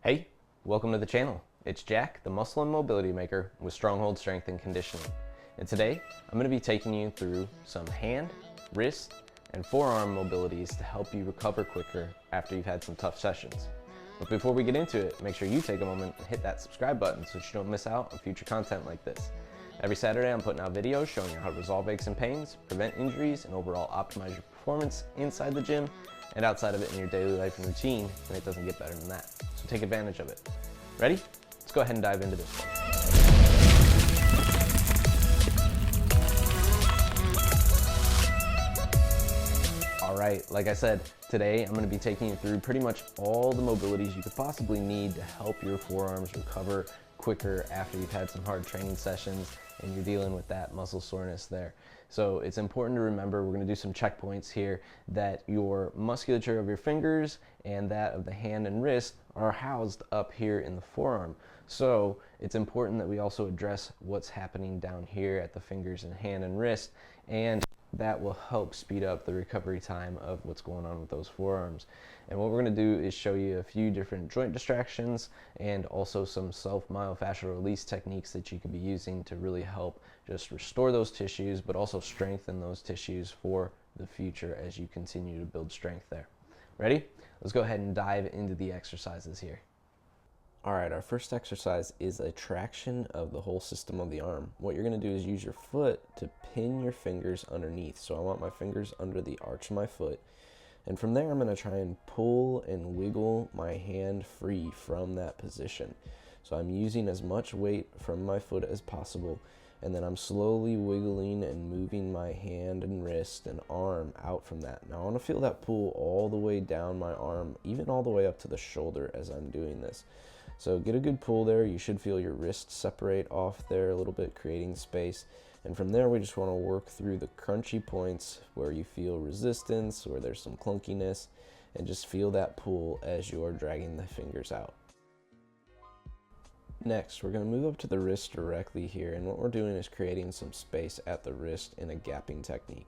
Hey, welcome to the channel. It's Jack, the muscle and mobility maker with Stronghold Strength and Conditioning. And today, I'm going to be taking you through some hand, wrist, and forearm mobilities to help you recover quicker after you've had some tough sessions. But before we get into it, make sure you take a moment and hit that subscribe button so that you don't miss out on future content like this. Every Saturday, I'm putting out videos showing you how to resolve aches and pains, prevent injuries, and overall optimize your performance inside the gym and outside of it in your daily life and routine, and it doesn't get better than that. So take advantage of it. Ready? Let's go ahead and dive into this one. All right, like I said, today I'm going to be taking you through pretty much all the mobilities you could possibly need to help your forearms recover quicker after you've had some hard training sessions and you're dealing with that muscle soreness there. So it's important to remember, we're going to do some checkpoints here, that your musculature of your fingers and that of the hand and wrist are housed up here in the forearm. So it's important that we also address what's happening down here at the fingers and hand and wrist, and that will help speed up the recovery time of what's going on with those forearms. And what we're going to do is show you a few different joint distractions and also some self-myofascial release techniques that you can be using to really help just restore those tissues, but also strengthen those tissues for the future as you continue to build strength there. Ready? Let's go ahead and dive into the exercises here. All right, our first exercise is a traction of the whole system of the arm. What you're going to do is use your foot to pin your fingers underneath. So I want my fingers under the arch of my foot. And from there, I'm going to try and pull and wiggle my hand free from that position. So I'm using as much weight from my foot as possible. And then I'm slowly wiggling and moving my hand and wrist and arm out from that. Now I want to feel that pull all the way down my arm, even all the way up to the shoulder as I'm doing this. So get a good pull there. You should feel your wrist separate off there a little bit, creating space. And from there, we just want to work through the crunchy points where you feel resistance, where there's some clunkiness, and just feel that pull as you're dragging the fingers out. Next, we're going to move up to the wrist directly here, and what we're doing is creating some space at the wrist in a gapping technique.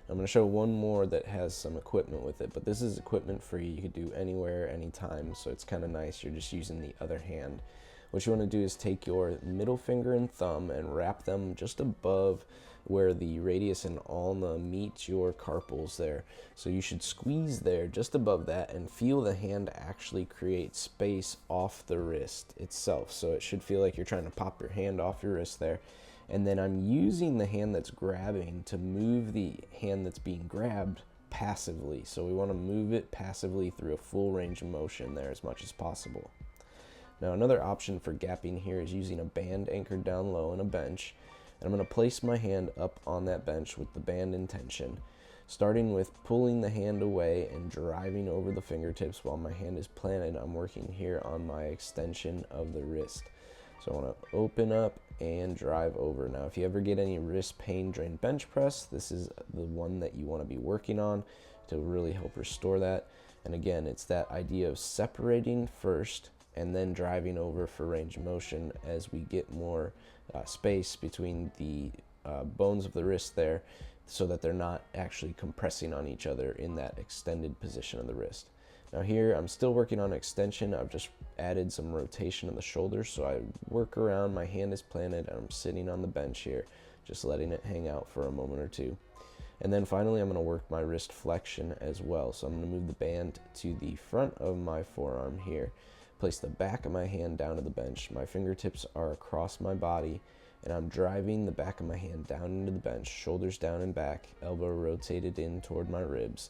I'm going to show one more that has some equipment with it, but this is equipment free. You could do anywhere, anytime, so it's kind of nice. You're just using the other hand. What you want to do is take your middle finger and thumb and wrap them just above where the radius and ulna meet your carpals there. So you should squeeze there just above that and feel the hand actually create space off the wrist itself. So it should feel like you're trying to pop your hand off your wrist there. And then I'm using the hand that's grabbing to move the hand that's being grabbed passively. So we want to move it passively through a full range of motion there as much as possible. Now another option for gapping here is using a band anchored down low on a bench. And I'm going to place my hand up on that bench with the band in tension, starting with pulling the hand away and driving over the fingertips while my hand is planted. I'm working here on my extension of the wrist. So I want to open up and drive over. Now if you ever get any wrist pain during bench press, this is the one that you want to be working on to really help restore that. And again, it's that idea of separating first and then driving over for range of motion as we get more space between the bones of the wrist there, so that they're not actually compressing on each other in that extended position of the wrist. Now here I'm still working on extension. I've just added some rotation in the shoulders, so I work around, my hand is planted, and I'm sitting on the bench here, just letting it hang out for a moment or two. And then finally I'm going to work my wrist flexion as well. So I'm going to move the band to the front of my forearm here, place the back of my hand down to the bench. My fingertips are across my body, and I'm driving the back of my hand down into the bench, shoulders down and back, elbow rotated in toward my ribs.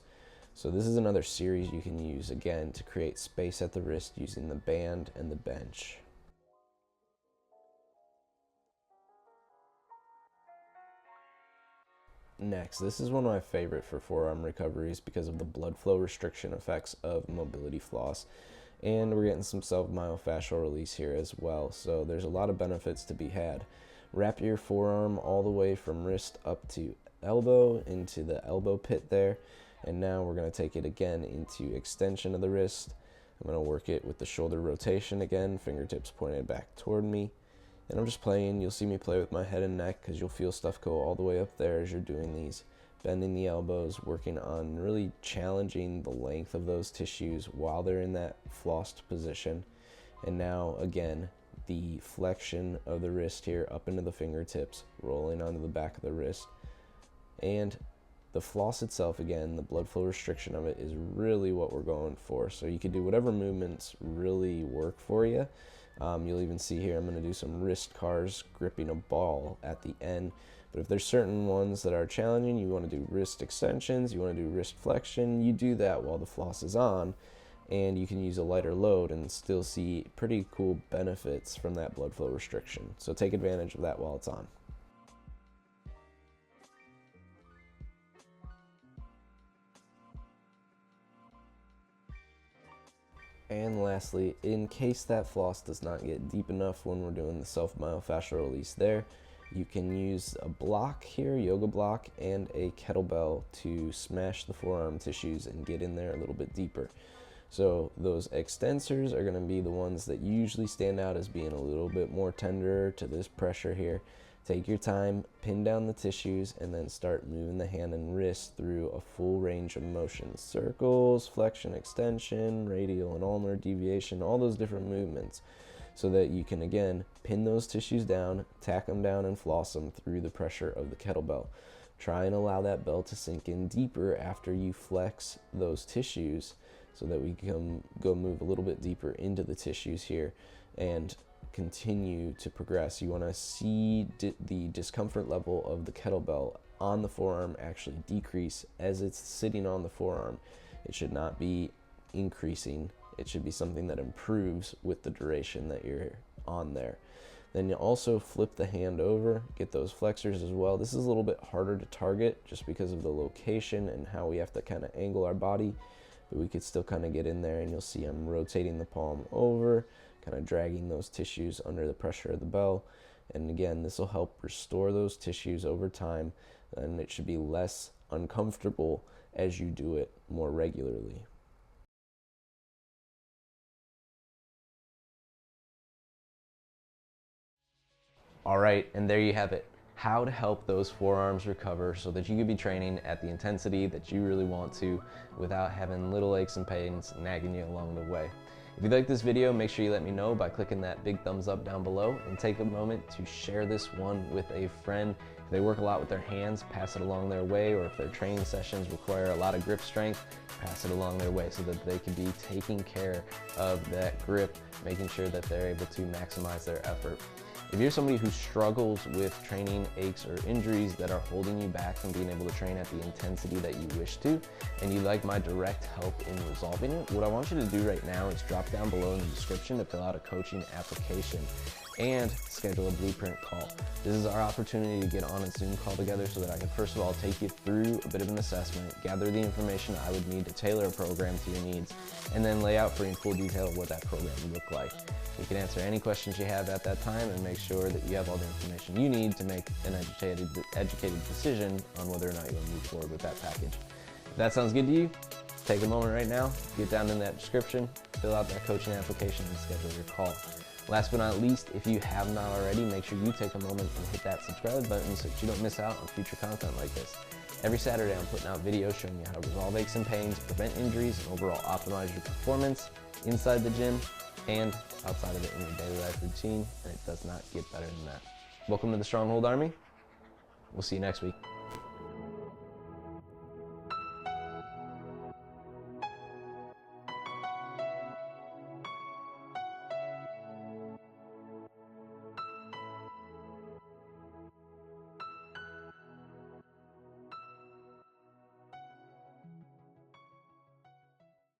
So this is another series you can use, again, to create space at the wrist using the band and the bench. Next, this is one of my favorite for forearm recoveries because of the blood flow restriction effects of mobility floss. And we're getting some self-myofascial release here as well. So there's a lot of benefits to be had. Wrap your forearm all the way from wrist up to elbow into the elbow pit there. And now we're going to take it again into extension of the wrist. I'm going to work it with the shoulder rotation again, fingertips pointed back toward me. And I'm just playing. You'll see me play with my head and neck because you'll feel stuff go all the way up there as you're doing these. Bending the elbows, working on really challenging the length of those tissues while they're in that flossed position. And now again, the flexion of the wrist here up into the fingertips, rolling onto the back of the wrist. And the floss itself, again, the blood flow restriction of it is really what we're going for. So you can do whatever movements really work for you. You'll even see here I'm going to do some wrist cars gripping a ball at the end. But if there's certain ones that are challenging, you want to do wrist extensions, you want to do wrist flexion, you do that while the floss is on. And you can use a lighter load and still see pretty cool benefits from that blood flow restriction. So take advantage of that while it's on. And lastly, in case that floss does not get deep enough when we're doing the self-myofascial release there, you can use a block here, yoga block, and a kettlebell to smash the forearm tissues and get in there a little bit deeper. So those extensors are going to be the ones that usually stand out as being a little bit more tender to this pressure here. Take your time, pin down the tissues, and then start moving the hand and wrist through a full range of motion. Circles, flexion, extension, radial and ulnar deviation, all those different movements, so that you can, again, pin those tissues down, tack them down, and floss them through the pressure of the kettlebell. Try and allow that bell to sink in deeper after you flex those tissues, so that we can go move a little bit deeper into the tissues here and continue to progress. You want to see the discomfort level of the kettlebell on the forearm actually decrease as it's sitting on the forearm. It should not be increasing. It should be something that improves with the duration that you're on there. Then you also flip the hand over, get those flexors as well. This is a little bit harder to target just because of the location and how we have to kind of angle our body. But we could still kind of get in there, and you'll see I'm rotating the palm over, kind of dragging those tissues under the pressure of the bell. And again, this will help restore those tissues over time, and it should be less uncomfortable as you do it more regularly. All right, and there you have it. How to help those forearms recover so that you can be training at the intensity that you really want to without having little aches and pains nagging you along the way. If you like this video, make sure you let me know by clicking that big thumbs up down below, and take a moment to share this one with a friend. If they work a lot with their hands, pass it along their way, or if their training sessions require a lot of grip strength, pass it along their way so that they can be taking care of that grip, making sure that they're able to maximize their effort. If you're somebody who struggles with training aches or injuries that are holding you back from being able to train at the intensity that you wish to, and you'd like my direct help in resolving it, what I want you to do right now is drop down below in the description to fill out a coaching application and schedule a blueprint call. This is our opportunity to get on a Zoom call together so that I can first of all take you through a bit of an assessment, gather the information I would need to tailor a program to your needs, and then lay out for you in full detail what that program would look like. We can answer any questions you have at that time and make sure that you have all the information you need to make an educated decision on whether or not you want to move forward with that package. If that sounds good to you, take a moment right now, get down in that description, fill out that coaching application, and schedule your call. Last but not least, if you have not already, make sure you take a moment and hit that subscribe button so that you don't miss out on future content like this. Every Saturday, I'm putting out videos showing you how to resolve aches and pains, prevent injuries, and overall optimize your performance inside the gym and outside of it in your daily life routine, and it does not get better than that. Welcome to the Stronghold Army. We'll see you next week.